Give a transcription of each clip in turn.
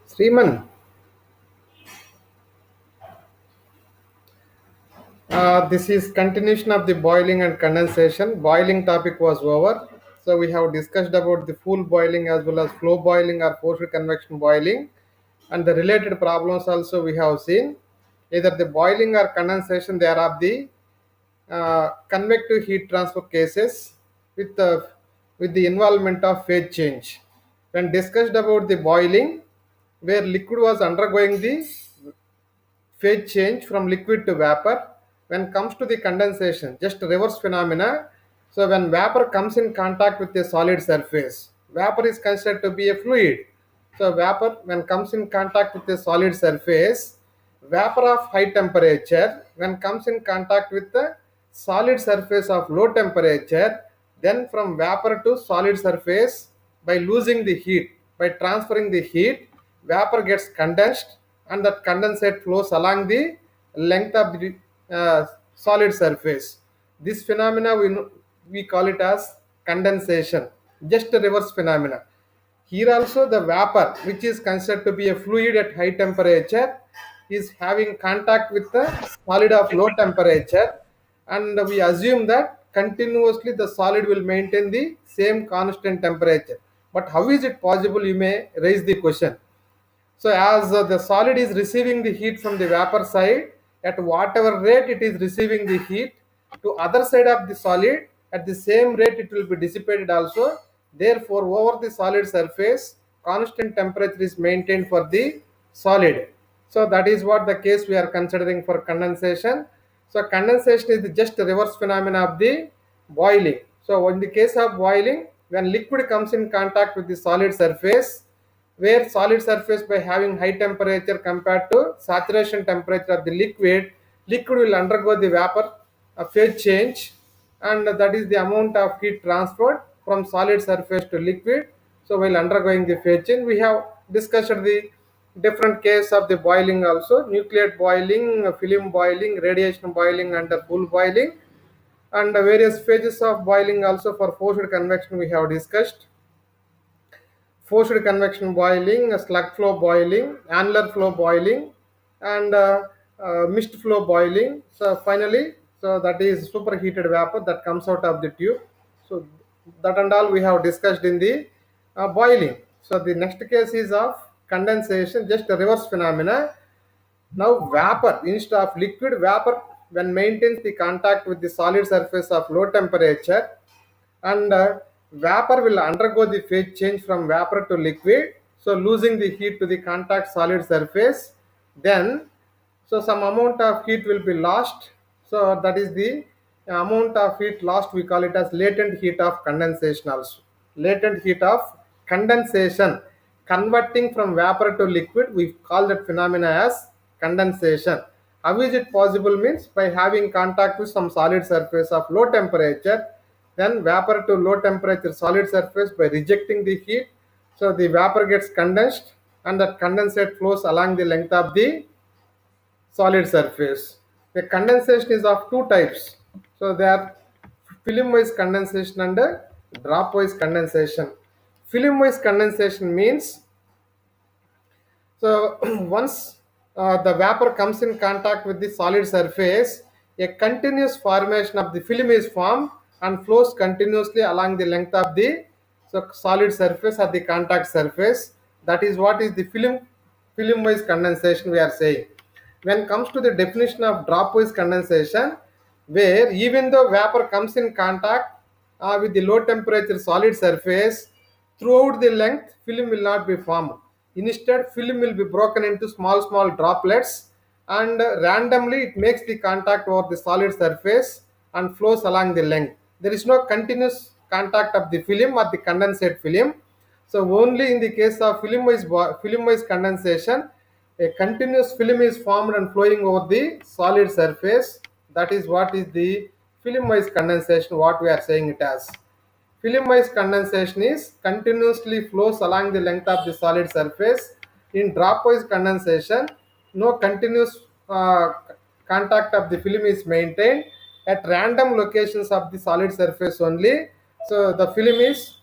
Sriman, this is continuation of the boiling and condensation. Boiling topic was over. So we have discussed about the full boiling as well as flow boiling or forced convection boiling, and the related problems also we have seen. Either the boiling or condensation, they are of the convective heat transfer cases with the involvement of phase change. When discussed about the boiling, where liquid was undergoing the phase change from liquid to vapor. When comes to the condensation, just reverse phenomena. So when vapor comes in contact with a solid surface, vapor is considered to be a fluid. So vapor when comes in contact with a solid surface, vapor of high temperature when comes in contact with the solid surface of low temperature, then from vapor to solid surface, by losing the heat, by transferring the heat, vapor gets condensed, and that condensate flows along the length of the solid surface. This phenomena we call it as condensation, just a reverse phenomena. Here also the vapor, which is considered to be a fluid at high temperature, is having contact with the solid of low temperature, and we assume that continuously the solid will maintain the same constant temperature. But how is it possible? You may raise the question. So as the solid is receiving the heat from the vapor side, at whatever rate it is receiving the heat to other side of the solid, at the same rate it will be dissipated also. Therefore, over the solid surface, constant temperature is maintained for the solid. So that is what the case we are considering for condensation. So condensation is just a reverse phenomena of the boiling. So in the case of boiling, when liquid comes in contact with the solid surface, where solid surface by having high temperature compared to saturation temperature of the liquid will undergo the vapor phase change, and that is the amount of heat transferred from solid surface to liquid. So while undergoing the phase change, we have discussed the different case of the boiling also: nucleate boiling, film boiling, radiation boiling, and full boiling, and various phases of boiling also. For forced convection we have discussed forced convection boiling, slug flow boiling, annular flow boiling, and mist flow boiling. So finally, so that is superheated vapor that comes out of the tube. So that and all we have discussed in the boiling. So the next case is of condensation, just a reverse phenomena. Now vapor, instead of liquid, vapor when maintains the contact with the solid surface of low temperature, and vapor will undergo the phase change from vapor to liquid, so losing the heat to the contact solid surface. Then so some amount of heat will be lost. So that is the amount of heat lost, we call it as latent heat of condensation also. Latent heat of condensation, converting from vapor to liquid, we call that phenomena as condensation. How is it possible? Means by having contact with some solid surface of low temperature, then vapor to low temperature solid surface, by rejecting the heat, so the vapor gets condensed, and that condensate flows along the length of the solid surface. The condensation is of two types. So they are film wise condensation and drop wise condensation. Film wise condensation means, so once the vapor comes in contact with the solid surface, a continuous formation of the film is formed and flows continuously along the length of the solid surface or the contact surface. That is what is the film wise condensation we are saying. When comes to the definition of drop wise condensation, where even though vapor comes in contact with the low temperature solid surface, throughout the length film will not be formed. Instead, film will be broken into small droplets, and randomly it makes the contact over the solid surface and flows along the length. There is no continuous contact of the film or the condensate film. So only in the case of film wise condensation, a continuous film is formed and flowing over the solid surface. That is what is the film wise condensation, what we are saying it as. Film wise condensation is continuously flows along the length of the solid surface. In drop wise condensation, no continuous contact of the film is maintained at random locations of the solid surface only. So the film is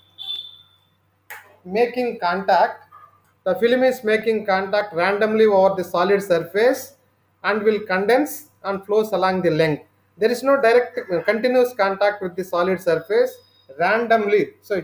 making contact The film is making contact randomly over the solid surface and will condense and flows along the length. There is no direct continuous contact with the solid surface randomly. So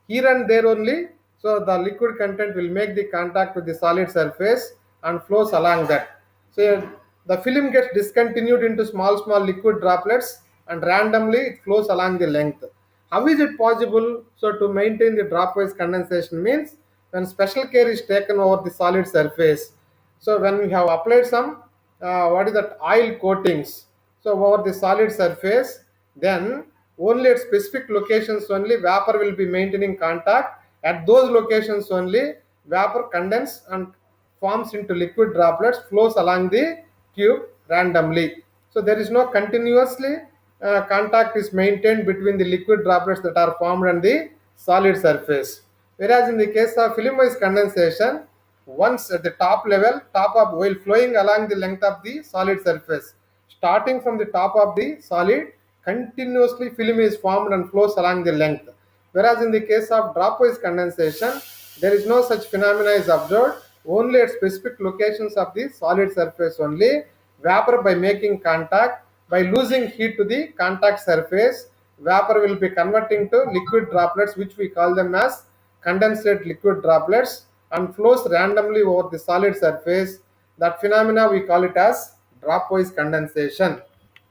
here and there only, so the liquid content will make the contact with the solid surface and flows along that. So the film gets discontinued into small liquid droplets and randomly it flows along the length. How is it possible? So to maintain the dropwise condensation means when special care is taken over the solid surface. So when we have applied some what is that oil coatings, so over the solid surface, then only at specific locations only vapor will be maintaining contact. At those locations only vapor condense and forms into liquid droplets, flows along the tube randomly. So there is no continuously contact is maintained between the liquid droplets that are formed on the solid surface. Whereas in the case of film-wise condensation, once at the top level, top of while flowing along the length of the solid surface, starting from the top of the solid, continuously film is formed and flows along the length. Whereas in the case of dropwise condensation, there is no such phenomena is observed. Only at specific locations of the solid surface only, vapor by making contact, by losing heat to the contact surface, vapor will be converting to liquid droplets, which we call them as condensate liquid droplets, and flows randomly over the solid surface. That phenomena we call it as dropwise condensation.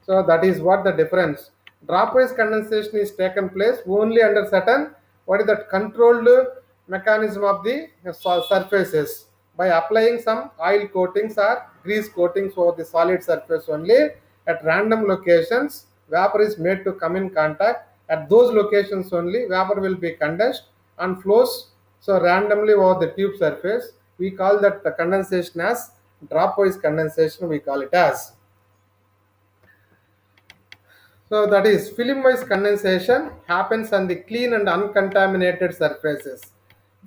So that is what the difference. Dropwise condensation is taken place only under certain what is that controlled mechanism of the surfaces by applying some oil coatings or grease coatings over the solid surface only. At random locations vapor is made to come in contact. At those locations only vapor will be condensed and flows so randomly over the tube surface. We call that the condensation as dropwise condensation, we call it as. So that is film-wise condensation happens on the clean and uncontaminated surfaces.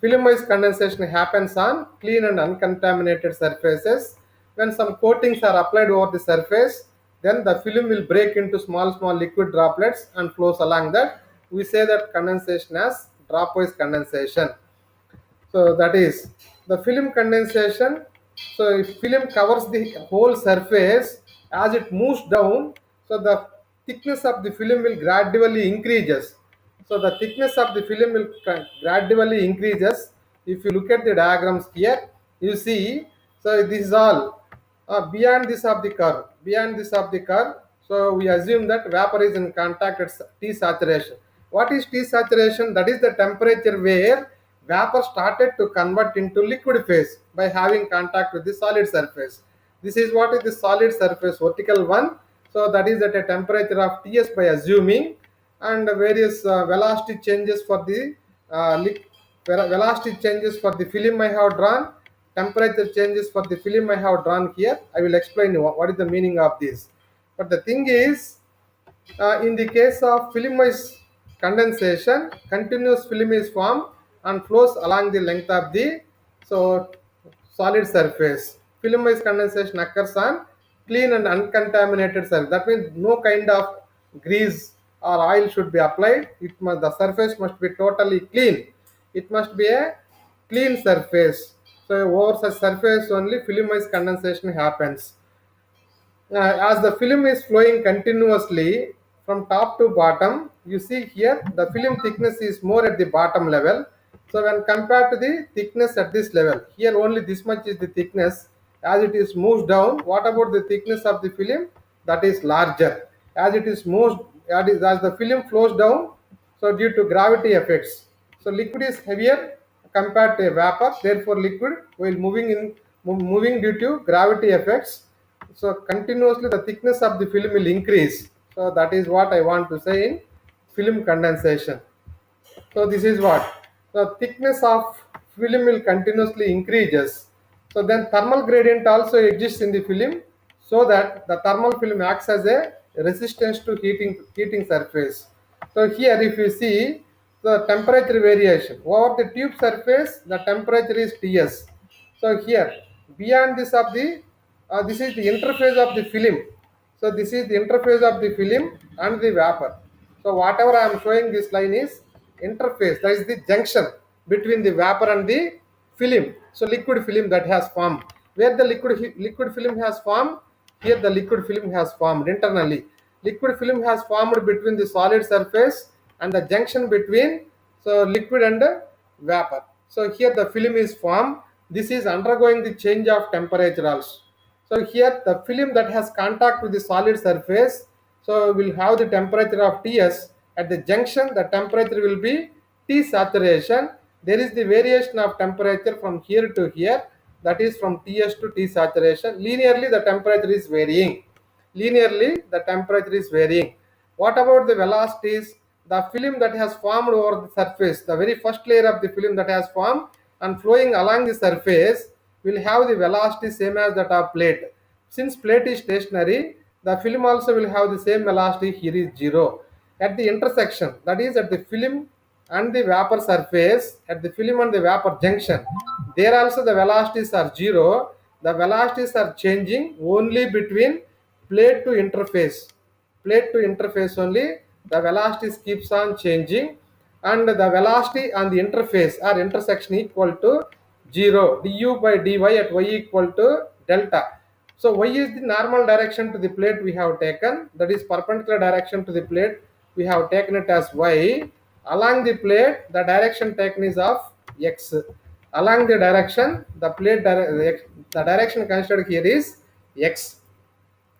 Film-wise condensation happens on clean and uncontaminated surfaces. When some coatings are applied over the surface, then the film will break into small liquid droplets and flows along that. We say that condensation as dropwise condensation. So that is the film condensation. So if film covers the whole surface, as it moves down, so the thickness of the film will gradually increases. So the thickness of the film will gradually increases. If you look at the diagrams here, you see, so this is all beyond this of the curve. Beyond this of the curve, so we assume that vapor is in contact at T saturation. What is T saturation? That is the temperature where vapor started to convert into liquid phase by having contact with the solid surface. This is what is the solid surface vertical one. So that is at a temperature of Ts by assuming, and various velocity changes for the velocity changes for the film I have drawn, temperature changes for the film I have drawn here. I will explain what is the meaning of this. But the thing is, in the case of film-wise condensation, continuous film is formed and flows along the length of the so solid surface. Film-wise condensation occurs on clean and uncontaminated surface. That means no kind of grease or oil should be applied. The surface must be totally clean. It must be a clean surface. So over such surface only film-wise condensation happens. As the film is flowing continuously from top to bottom, you see here the film thickness is more at the bottom level. So when compared to the thickness at this level, here only this much is the thickness. As it is moves down, what about the thickness of the film? That is larger. As it is moves, as the film flows down, so due to gravity effects, so liquid is heavier compared to a vapor. Therefore, liquid while moving due to gravity effects, so continuously the thickness of the film will increase. So that is what I want to say in film condensation. So this is what the thickness of film will continuously increases. So then thermal gradient also exists in the film, so that the thermal film acts as a resistance to heating surface. So here if you see the temperature variation over the tube surface, the temperature is Ts. So here beyond this of the this is the interface of the film. So this is the interface of the film and the vapor. So whatever I am showing this line is interface, that is the junction between the vapor and the film. So liquid film that has formed. Where the liquid film has formed, here the liquid film has formed internally. Liquid film has formed between the solid surface and the junction between liquid and vapor. So here the film is formed. This is undergoing the change of temperature also. So here the film that has contact with the solid surface, so will have the temperature of Ts. At the junction, the temperature will be T saturation. There is the variation of temperature from here to here, that is from Ts to T saturation. Linearly, the temperature is varying. Linearly, the temperature is varying. What about the velocities? The film that has formed over the surface, the very first layer of the film that has formed and flowing along the surface will have the velocity same as that of plate. Since plate is stationary, the film also will have the same velocity. Here is 0. At the intersection, that is at the film and the vapor surface, at the film and the vapor junction, there also the velocities are 0. The velocities are changing only between plate to interface. Plate to interface only, the velocities keeps on changing, and the velocity on the interface or intersection equal to 0. Du by dy at y equal to delta. So y is the normal direction to the plate we have taken, that is perpendicular direction to the plate, we have taken it as y. Along the plate, the direction taken is of x. Along the direction, the direction considered here is x.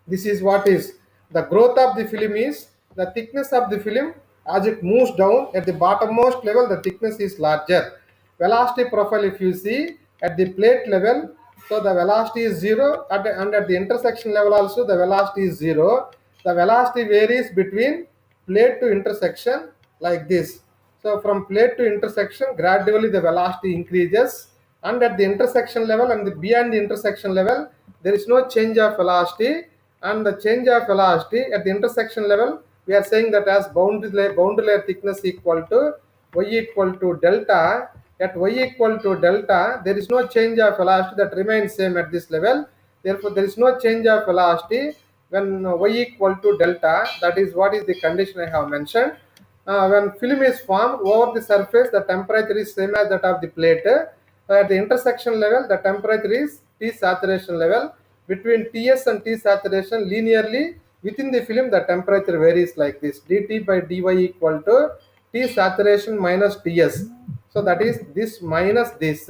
This is what is the growth of the film is the thickness of the film. As it moves down at the bottommost level, the thickness is larger. Velocity profile, if you see at the plate level, so the velocity is 0, and at the intersection level also the velocity is 0. The velocity varies between plate to intersection like this. So from plate to intersection, gradually the velocity increases, and at the intersection level and beyond the intersection level, there is no change of velocity. And the change of velocity at the intersection level, we are saying that as boundary layer thickness equal to y equal to delta. At y equal to delta, there is no change of velocity, that remains same at this level. Therefore, there is no change of velocity when y equal to delta. That is what is the condition I have mentioned. When film is formed over the surface, the temperature is same as that of the plate. At the intersection level, the temperature is T saturation level. Between Ts and T saturation, linearly within the film, the temperature varies like this: dt by dy equal to T saturation minus Ts. So that is this minus this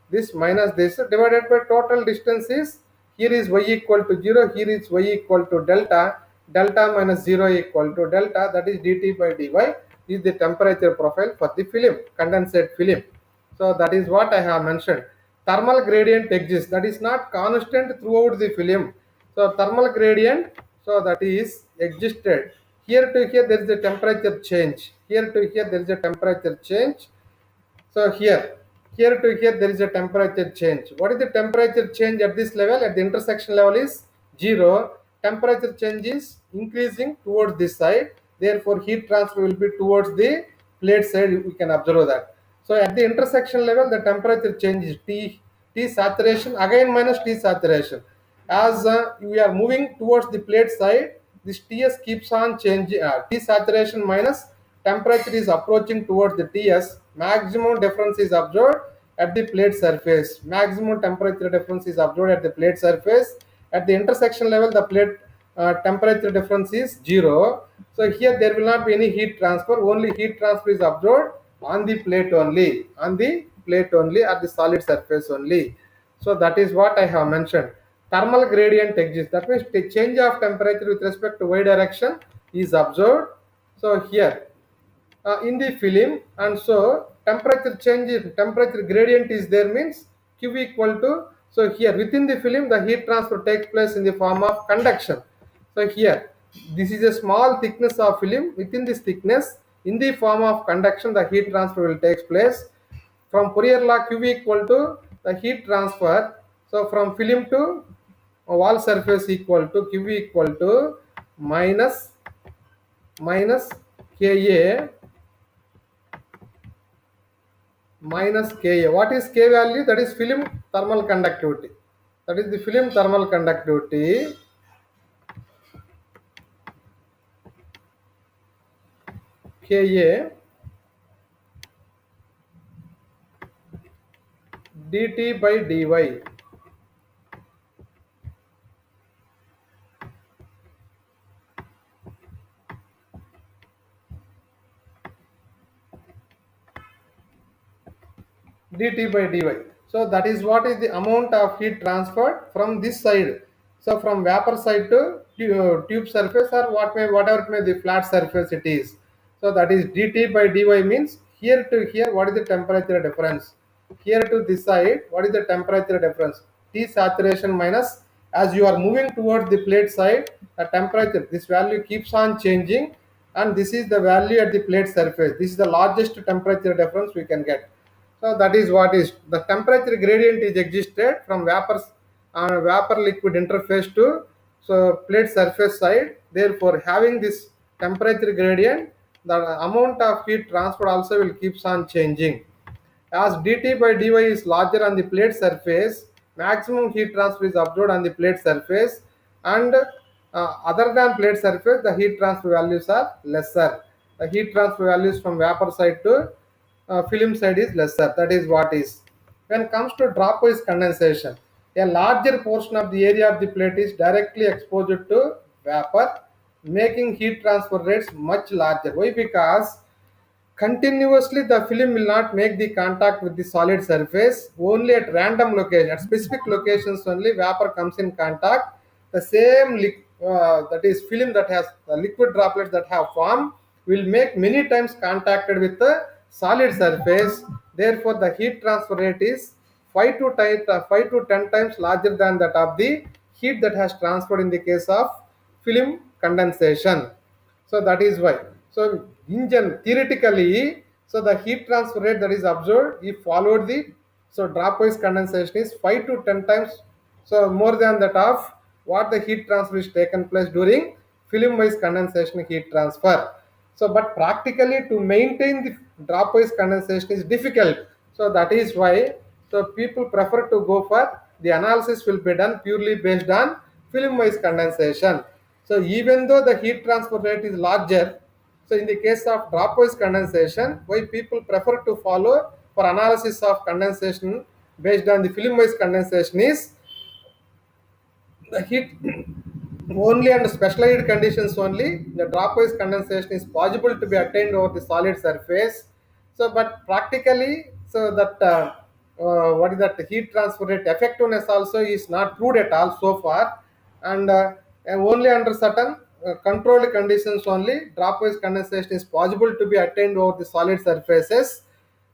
divided by total distance is, here is y equal to 0, here is y equal to delta. Delta minus 0 equal to delta, that is dt by dy, is the temperature profile for the film, condensate film. So that is what I have mentioned. Thermal gradient exists, that is not constant throughout the film. So thermal gradient, so that is existed. Here to here there is a temperature change. Here to here there is a temperature change. So here to here there is a temperature change. What is the temperature change at this level? At the intersection level is 0. Temperature change is increasing towards this side. Therefore, heat transfer will be towards the plate side. We can observe that. So at the intersection level, the temperature change is T saturation again minus T saturation. As we are moving towards the plate side, this Ts keeps on changing. T saturation minus temperature is approaching towards the Ts. Maximum difference is observed at the plate surface. Maximum temperature difference is observed at the plate surface. At the intersection level, the plate temperature difference is 0. So here there will not be any heat transfer. Only heat transfer is observed on the plate only. On the plate only, at the solid surface only. So that is what I have mentioned. Thermal gradient exists. That means the change of temperature with respect to y direction is observed. So here in the film, and so temperature change, temperature gradient is there, means Q equal to, so here within the film the heat transfer takes place in the form of conduction. So here this is a small thickness of film. Within this thickness, in the form of conduction, the heat transfer will take place. From Fourier law, Q equal to the heat transfer, so from film to wall surface equal to Q equal to minus Ka minus Ka. What is K value? That is film thermal conductivity. That is the film thermal conductivity. Ka dt by dy. dt by dy. So that is what is the amount of heat transferred from this side. So from vapor side to tube surface, or whatever it may the flat surface it is. So that is dt by dy means here to here what is the temperature difference. Here to this side what is the temperature difference. T saturation minus, as you are moving towards the plate side, the temperature, this value keeps on changing, and this is the value at the plate surface. This is the largest temperature difference we can get. So that is what is the temperature gradient is existed from vapor liquid interface to plate surface side. Therefore, having this temperature gradient, the amount of heat transfer also will keeps on changing. As dt by dy is larger on the plate surface, maximum heat transfer is observed on the plate surface, and other than plate surface, the heat transfer values are lesser. The heat transfer values from vapor side to film side is lesser. That is what is. When it comes to dropwise condensation, a larger portion of the area of the plate is directly exposed to vapor, making heat transfer rates much larger. Why? Because continuously the film will not make the contact with the solid surface. Only at random location, at specific locations only vapor comes in contact. The same that is film that has the liquid droplets that have formed will make many times contacted with the solid surface. Therefore the heat transfer rate is 5 to 10 times larger than that of the heat that has transferred in the case of film condensation. So that is why. So in theoretically, so the heat transfer rate that is observed if followed the, so dropwise condensation is 5 to 10 times so more than that of what the heat transfer is taken place during film wise condensation heat transfer. So but practically to maintain the dropwise condensation is difficult. So that is why, so people prefer to go for the analysis will be done purely based on film wise condensation. So even though the heat transfer rate is larger, so in the case of dropwise condensation, why people prefer to follow for analysis of condensation based on the film wise condensation is the heat only under specialized conditions only the dropwise condensation is possible to be attained over the solid surface. So but practically, so that what is that heat transfer rate effectiveness also is not proved at all so far, and only under certain controlled conditions only dropwise condensation is possible to be attained over the solid surfaces.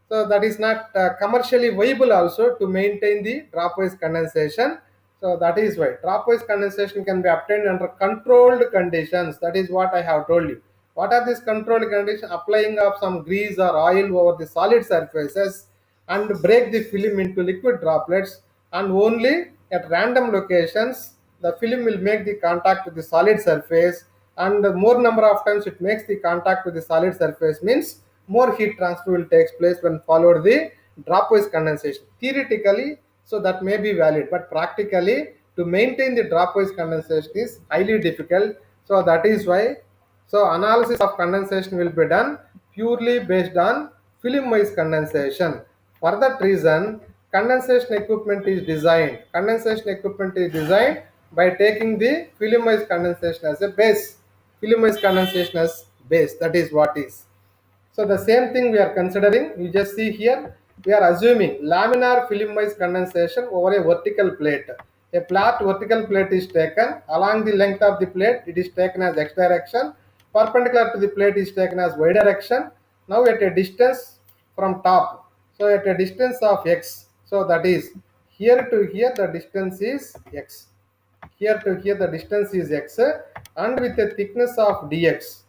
So that is not commercially viable also to maintain the dropwise condensation. So that is why dropwise condensation can be obtained under controlled conditions. That is what I have told you. What are these controlled conditions? Applying of some grease or oil over the solid surfaces and break the film into liquid droplets, and only at random locations the film will make the contact with the solid surface, and the more number of times it makes the contact with the solid surface means more heat transfer will take place when followed the dropwise condensation. Theoretically, so that may be valid, but practically to maintain the dropwise condensation is highly difficult. So that is why, so analysis of condensation will be done purely based on film wise condensation. For that reason, condensation equipment is designed. Condensation equipment is designed by taking the film wise condensation as a base. Film wise condensation as base. That is what is. So the same thing we are considering. You just see here, we are assuming laminar film wise condensation over a vertical plate. A flat vertical plate is taken. Along the length of the plate, it is taken as x direction. Perpendicular to the plate is taken as y direction. Now at a distance from top, so at a distance of x, so that is here to here the distance is x. Here to here the distance is x, and with a thickness of dx,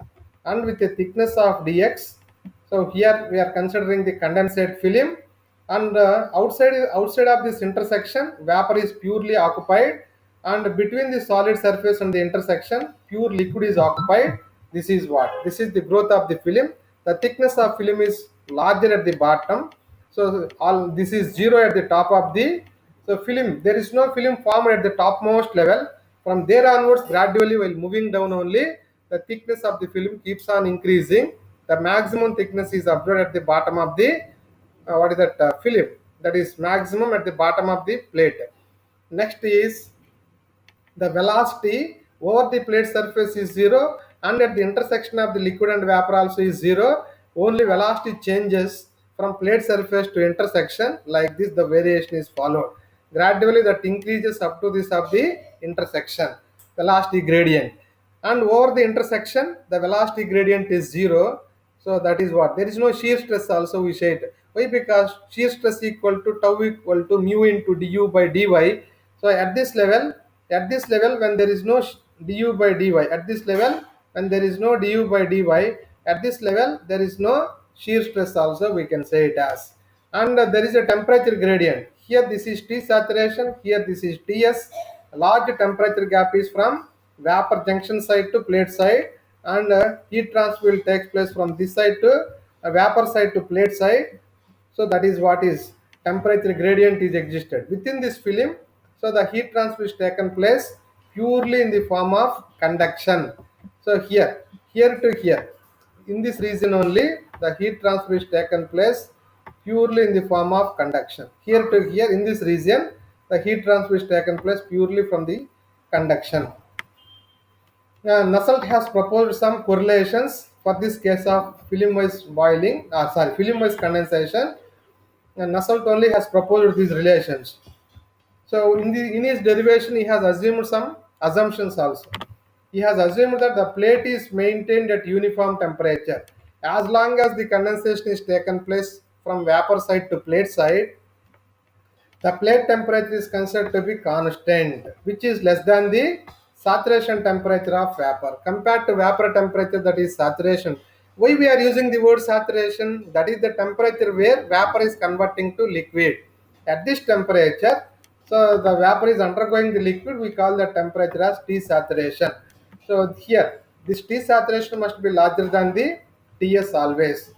and with a thickness of dx. So here we are considering the condensate film, and outside of this intersection vapor is purely occupied, and between the solid surface and the intersection pure liquid is occupied. This is what, this is the growth of the film. The thickness of film is larger at the bottom, so all this is zero at the top of the, so film, there is no film formed at the topmost level. From there onwards, gradually while moving down only, the thickness of the film keeps on increasing. The maximum thickness is observed at the bottom of the what is that film. that is maximum at the bottom of the plate. Next is the velocity over the plate surface is zero, and at the intersection of the liquid and vapor also is zero. Only velocity changes from plate surface to intersection. Like this, the variation is followed. Gradually, that increases up to this of the intersection velocity gradient, and over the intersection, the velocity gradient is zero. So that is what, there is no shear stress also, we said. Why? Because shear stress equal to tau equal to mu into du by dy. So at this level when there is no du by dy, at this level when there is no du by dy, at this level there is no shear stress also, we can say it as. And there is a temperature gradient. Here this is T saturation, here this is Ts. A large temperature gap is from vapor junction side to plate side, and heat transfer will take place from this side to vapor side to plate side. So that is what is temperature gradient is existed within this film. So the heat transfer is taken place purely in the form of conduction. So here to here, in this region only the heat transfer is taken place purely in the form of conduction. Here to here, in this region, the heat transfer is taken place purely from the conduction. Nusselt has proposed some correlations for this case of film-wise boiling, film-wise condensation. And Nusselt only has proposed these relations. So in his derivation, he has assumed some assumptions also. He has assumed that the plate is maintained at uniform temperature. As long as the condensation is taken place from vapor side to plate side, the plate temperature is considered to be constant, which is less than the saturation temperature of vapor. Compared to vapor temperature, that is saturation. Why we are using the word saturation? That is the temperature where vapor is converting to liquid. At this temperature, so the vapor is undergoing the liquid, we call the temperature as T saturation. So here, this T saturation must be larger than the Ts always.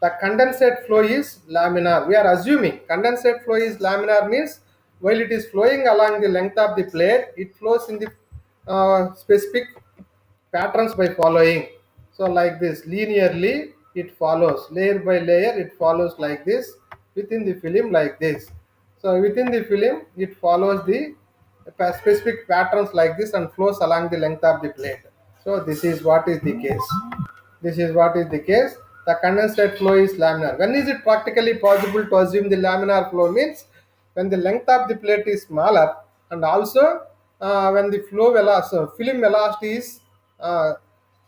The condensate flow is laminar. We are assuming condensate flow is laminar means while it is flowing along the length of the plate, it flows in the specific patterns by following. So like this, linearly it follows, layer by layer it follows like this within the film like this. So within the film it follows the specific patterns like this and flows along the length of the plate. So this is what is the case. This is what is the case. The condensate flow is laminar. When is it practically possible to assume the laminar flow? Means when the length of the plate is smaller, and also when the film velocity is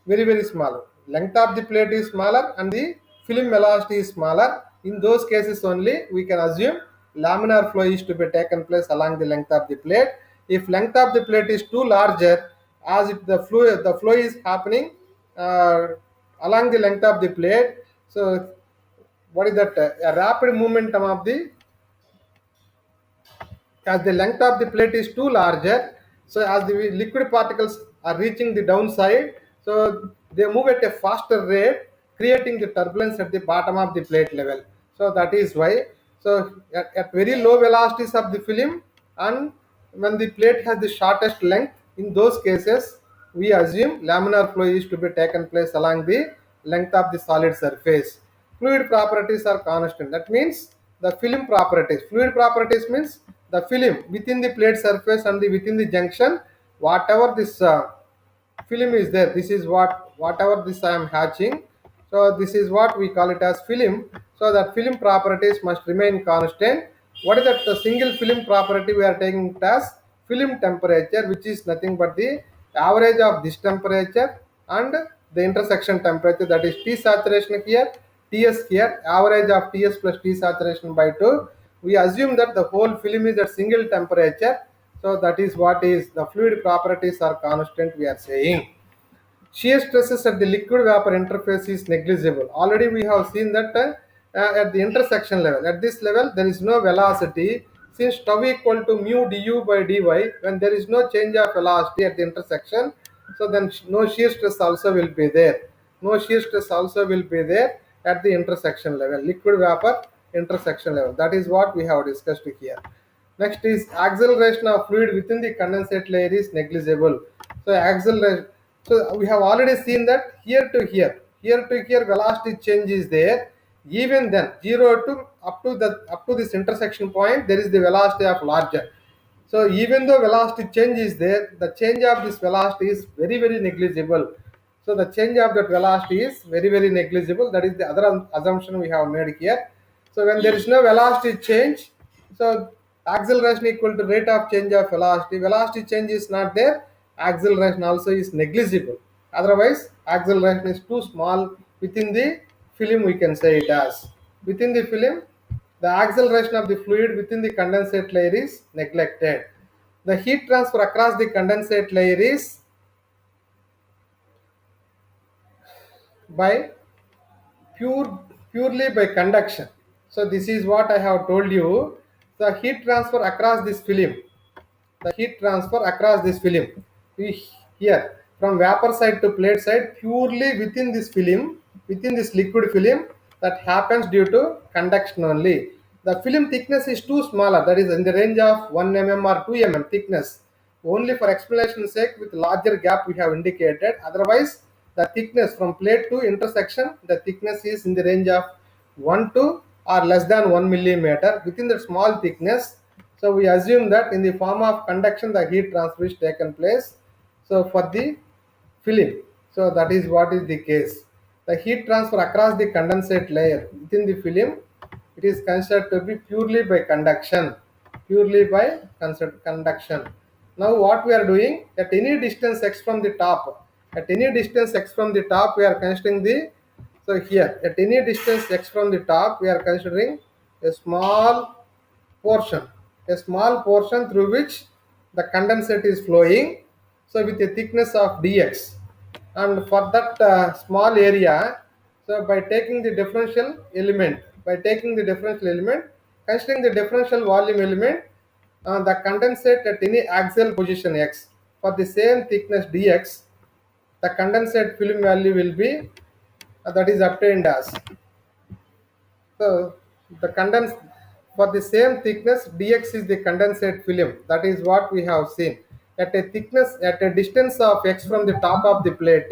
very small. Length of the plate is smaller and the film velocity is smaller. In those cases only we can assume laminar flow is to be taken place along the length of the plate. If length of the plate is too larger, as if the flow is happening uh, along the length of the plate, so what is that, a rapid momentum of the, as the length of the plate is too larger, so as the liquid particles are reaching the downside, so they move at a faster rate, creating the turbulence at the bottom of the plate level. So that is why, so at very low velocities of the film, and when the plate has the shortest length, in those cases we assume laminar flow is to be taken place along the length of the solid surface. Fluid properties are constant. That means the film properties. Fluid properties means the film within the plate surface and within the junction, whatever this film is there. This is whatever this I am hatching. So this is what we call it as film. So that film properties must remain constant. What is that? The single film property we are taking it as film temperature, which is nothing but the average of this temperature and the intersection temperature, that is T saturation here, Ts here, average of Ts plus T saturation by 2. We assume that the whole film is at single temperature. So that is what is the fluid properties are constant, we are saying. Shear stresses at the liquid vapor interface is negligible. Already we have seen that at the intersection level. At this level, there is no velocity. Since tau equal to mu du by dy, when there is no change of velocity at the intersection, so then no shear stress also will be there. No shear stress also will be there at the intersection level, liquid vapor intersection level. That is what we have discussed here. Next is acceleration of fluid within the condensate layer is negligible. So acceleration. So we have already seen that here to here velocity change is there. Even then, 0 to up to this intersection point, there is the velocity of larger. So even though velocity change is there, the change of this velocity is very very negligible. So the change of that velocity is very very negligible. That is the other assumption we have made here. So when there is no velocity change, so acceleration equal to rate of change of velocity. Velocity change is not there. Acceleration also is negligible. Otherwise, acceleration is too small within the film. We can say it as within the film, the acceleration of the fluid within the condensate layer is neglected. The heat transfer across the condensate layer is by purely by conduction. So this is what I have told you. The heat transfer across this film, the heat transfer across this film, here from vapor side to plate side, purely within this film, within this liquid film, that happens due to conduction only. The film thickness is too smaller, that is in the range of 1 mm or 2 mm thickness. Only for explanation sake, with larger gap we have indicated. Otherwise, the thickness from plate to intersection, the thickness is in the range of 1 to or less than 1 millimeter. Within the small thickness, so we assume that in the form of conduction, the heat transfer is taken place. So for the film, so that is what is the case. The heat transfer across the condensate layer within the film, it is considered to be purely by conduction, purely by conduction. Now what we are doing, at any distance x from the top, at any distance x from the top, we are considering the, so here at any distance x from the top, we are considering a portion, a small portion through which the condensate is flowing. So with a thickness of dx, and for that small area, so by taking the differential element, considering the differential volume element, the condensate at any axial position x for the same thickness dx, the condensate film value will be that is obtained as, so the condense for the same thickness dx is the condensate film. That is what we have seen. At a thickness, at a distance of x from the top of the plate,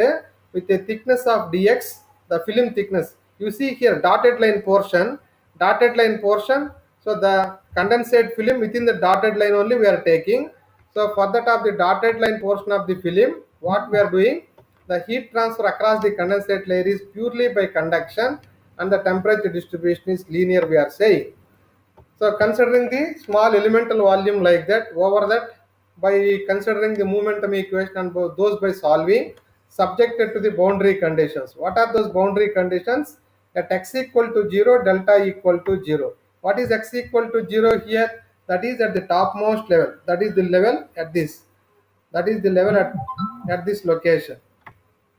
with a thickness of dx, the film thickness. You see here dotted line portion, dotted line portion. So the condensate film within the dotted line only we are taking. So for that of the dotted line portion of the film, what we are doing, the heat transfer across the condensate layer is purely by conduction, and the temperature distribution is linear, we are saying. So considering the small elemental volume like that, over that, by considering the momentum equation and those by solving, subjected to the boundary conditions. What are those boundary conditions? At x equal to 0, delta equal to 0. What is x equal to 0 here? That is at the topmost level. That is the level at this. That is the level at this location.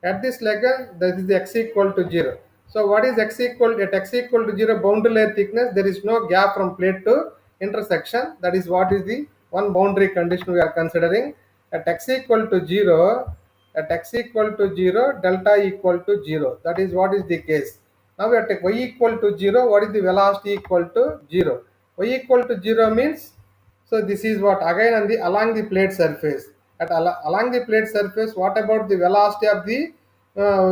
At this level, that is the x equal to 0. So what is x equal, at x equal to 0 boundary layer thickness, there is no gap from plate to intersection. That is what is the one boundary condition we are considering. At x equal to 0, at x equal to 0, delta equal to 0. That is what is the case. Now at y equal to 0, what is the velocity equal to 0? Y equal to 0 means, so this is what again on the along the plate surface. At along the plate surface, what about the velocity of the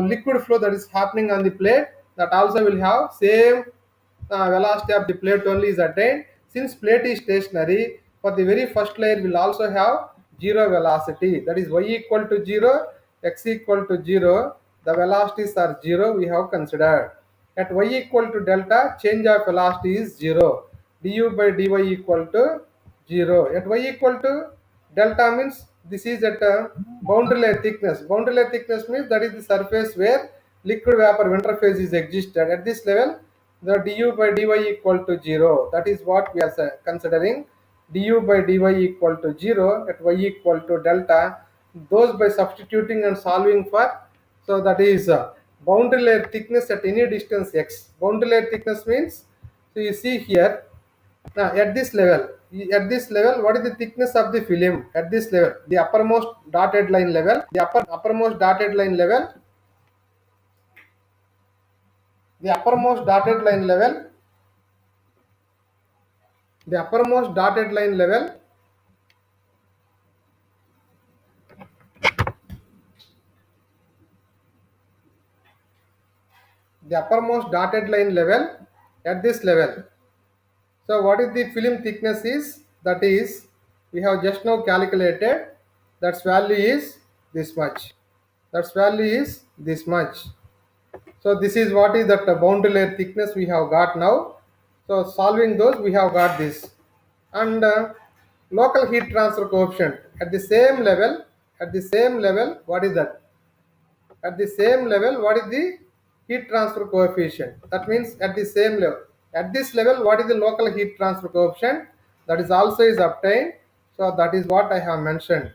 liquid flow that is happening on the plate? That also will have same velocity of the plate only is attained. Since plate is stationary, for the very first layer will also have zero velocity. That is y equal to 0, x equal to 0. The velocities are 0 we have considered. At y equal to delta, change of velocity is 0. Du by dy equal to 0. At y equal to delta means this is at a boundary layer thickness. Boundary layer thickness means that is the surface where liquid vapor interface is existed. At this level, the du by dy equal to 0. That is what we are considering. Du by dy equal to 0 at y equal to delta. Those by substituting and solving for, so that is boundary layer thickness at any distance x. Boundary layer thickness means, so you see here, now at this level, what is the thickness of the film? At this level, the uppermost dotted line level, uppermost dotted line level, the uppermost dotted line level, the uppermost dotted line level, the uppermost dotted line level at this level. So what is the film thickness is? That is, we have just now calculated, that's value is this much. That's value is this much. So this is what is that boundary layer thickness we have got now. So solving those, we have got this. And local heat transfer coefficient at the same level, what is that? At the same level, what is the heat transfer coefficient? That means at the same level. At this level, what is the local heat transfer coefficient? That is also is obtained. So that is what I have mentioned.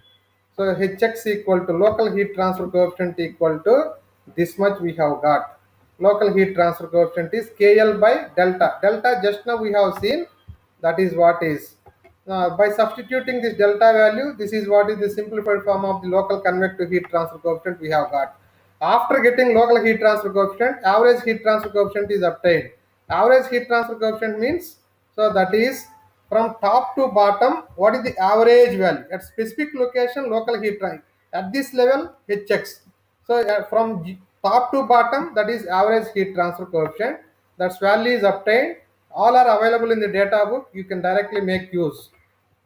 So Hx equal to local heat transfer coefficient equal to this much we have got. Local heat transfer coefficient is KL by delta. Delta just now we have seen, that is what is. By substituting this delta value, this is what is the simplified form of the local convective heat transfer coefficient we have got. After getting local heat transfer coefficient, average heat transfer coefficient is obtained. Average heat transfer coefficient means, so that is from top to bottom, what is the average value at specific location local heat transfer at this level Hx. So from top to bottom, that is average heat transfer coefficient. That value is obtained. All are available in the data book. You can directly make use.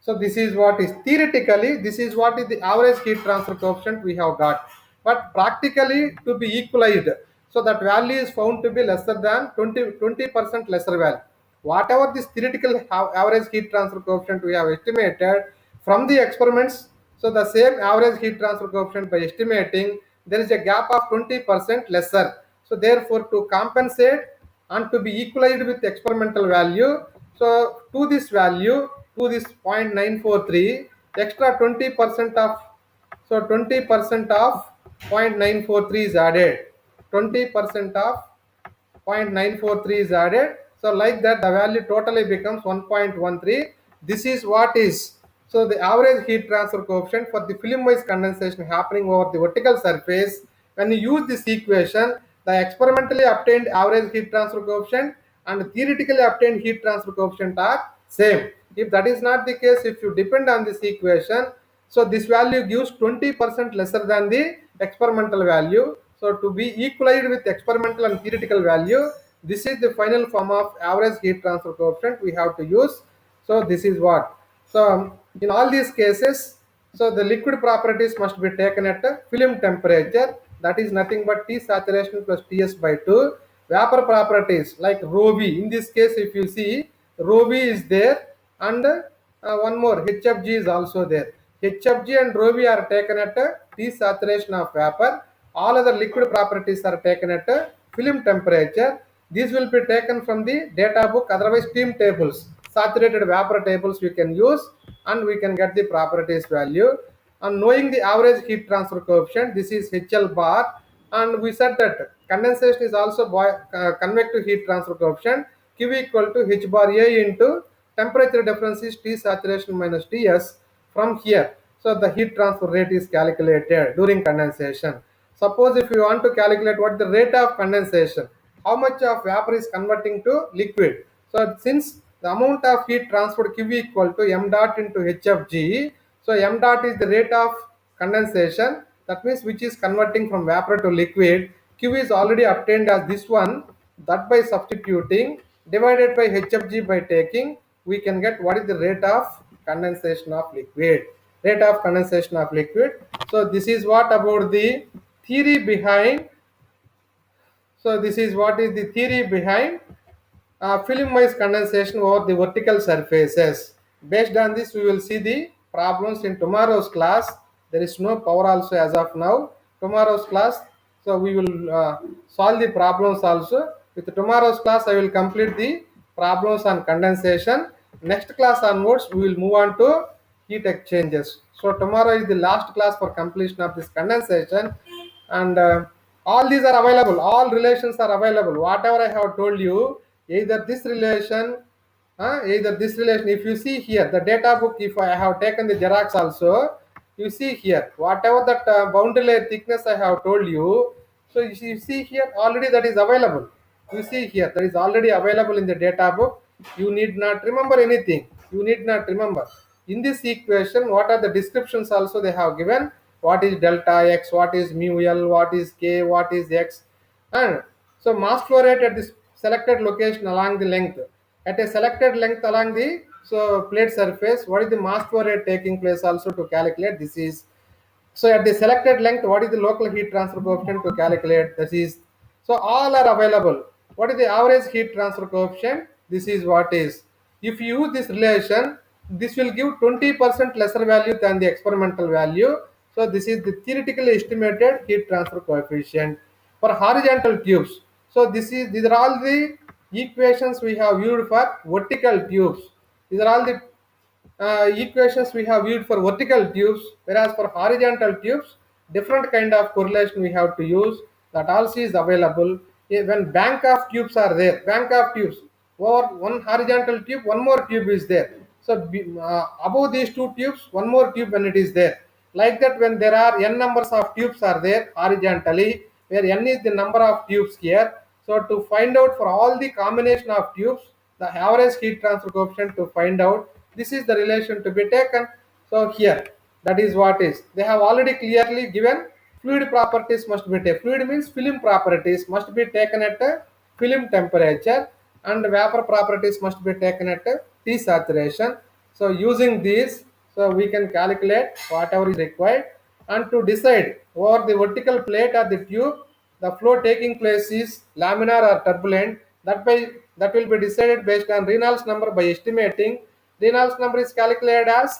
So this is what is theoretically, this is what is the average heat transfer coefficient we have got. But practically to be equalized, so that value is found to be lesser than 20% lesser value. Whatever this theoretical average heat transfer coefficient we have estimated from the experiments, so the same average heat transfer coefficient by estimating, there is a gap of 20% lesser. So therefore, to compensate and to be equalized with experimental value, so to this value, to this 0.943, extra 20% of, so 20% of 0.943 is added. 20% of 0.943 is added. So like that, the value totally becomes 1.13. This is what is, so the average heat transfer coefficient for the film wise condensation happening over the vertical surface. When you use this equation, the experimentally obtained average heat transfer coefficient and theoretically obtained heat transfer coefficient are same. If that is not the case, if you depend on this equation, so this value gives 20% lesser than the experimental value. So to be equalized with experimental and theoretical value, this is the final form of average heat transfer coefficient we have to use. So this is what. So in all these cases, so the liquid properties must be taken at a film temperature, that is nothing but T saturation plus Ts by 2. Vapor properties like rho V, in this case if you see, rho V is there, and one more HFG is also there. HFG and rho V are taken at a T saturation of vapor. All other liquid properties are taken at a film temperature. These will be taken from the data book, otherwise steam tables, saturated vapor tables we can use, and we can get the properties value. And knowing the average heat transfer coefficient, this is HL bar, and we said that condensation is also convective heat transfer coefficient, Q equal to H bar A into temperature difference is T saturation minus Ts from here. So the heat transfer rate is calculated during condensation. Suppose if you want to calculate what the rate of condensation, how much of vapor is converting to liquid. So since the amount of heat transferred Q equal to m dot into HFG, so m dot is the rate of condensation, that means which is converting from vapor to liquid. Q is already obtained as this one, that by substituting divided by HFG by taking, we can get what is the rate of condensation of liquid. Rate of condensation of liquid. So this is what about the theory behind. So this is what is the theory behind film wise condensation over the vertical surfaces. Based on this, we will see the problems in tomorrow's class. There is no power also as of now. Tomorrow's class, so we will solve the problems also. With tomorrow's class, I will complete the problems on condensation. Next class onwards, we will move on to heat exchangers. So tomorrow is the last class for completion of this condensation, and all these are available. All relations are available. Whatever I have told you, either this relation, if you see here the data book, if I have taken the xerox also, you see here whatever that boundary layer thickness I have told you, so you see here already that is available. You see here that is already available in the data book. You need not remember anything. You need not remember. In this equation, what are the descriptions also they have given? What is delta x, what is mu l, what is k, what is x, and So mass flow rate at this selected location along the length. At a selected length along the plate surface, what is the mass flow rate taking place also to calculate? This is so at the selected length, what is the local heat transfer coefficient to calculate? This is so all are available. What is the average heat transfer coefficient? This is what is. If you use this relation, this will give 20% lesser value than the experimental value. So this is the theoretically estimated heat transfer coefficient for horizontal tubes. So these are all the equations we have used for vertical tubes. These are all the equations we have used for vertical tubes, whereas for horizontal tubes different kind of correlation we have to use. That also is available. When bank of tubes are there, bank of tubes over one horizontal tube, one more tube is there. So above these two tubes, one more tube when it is there, like that when there are n numbers of tubes are there horizontally, where n is the number of tubes here. So to find out for all the combination of tubes the average heat transfer coefficient, to find out, this is the relation to be taken. So here, that is what is. They have already clearly given fluid properties must be taken. Fluid means film properties must be taken at a film temperature, and vapor properties must be taken at a T saturation. So using these, so we can calculate whatever is required, and to decide over the vertical plate or the tube the flow taking place is laminar or turbulent. That will be decided based on Reynolds number by estimating. Reynolds number is calculated as,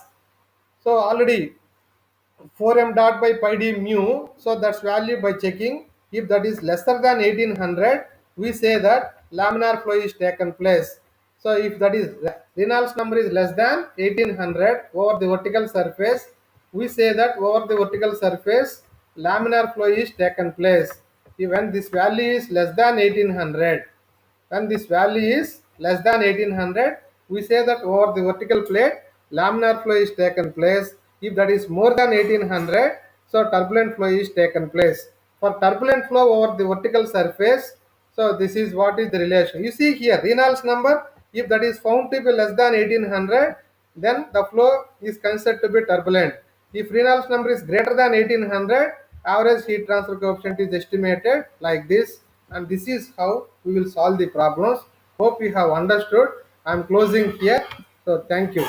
so already 4m dot by pi d mu. So that's value by checking. If that is lesser than 1800, we say that laminar flow is taken place. So if that is Reynolds number is less than 1800 over the vertical surface, we say that over the vertical surface laminar flow is taken place. When this value is less than 1800, when this value is less than 1800, we say that over the vertical plate laminar flow is taken place. If that is more than 1800, so turbulent flow is taken place. For turbulent flow over the vertical surface, so this is what is the relation. You see here Reynolds number, if that is found to be less than 1800, then the flow is considered to be turbulent. If Reynolds number is greater than 1800, average heat transfer coefficient is estimated like this, and this is how we will solve the problems. Hope you have understood. I am closing here. So thank you.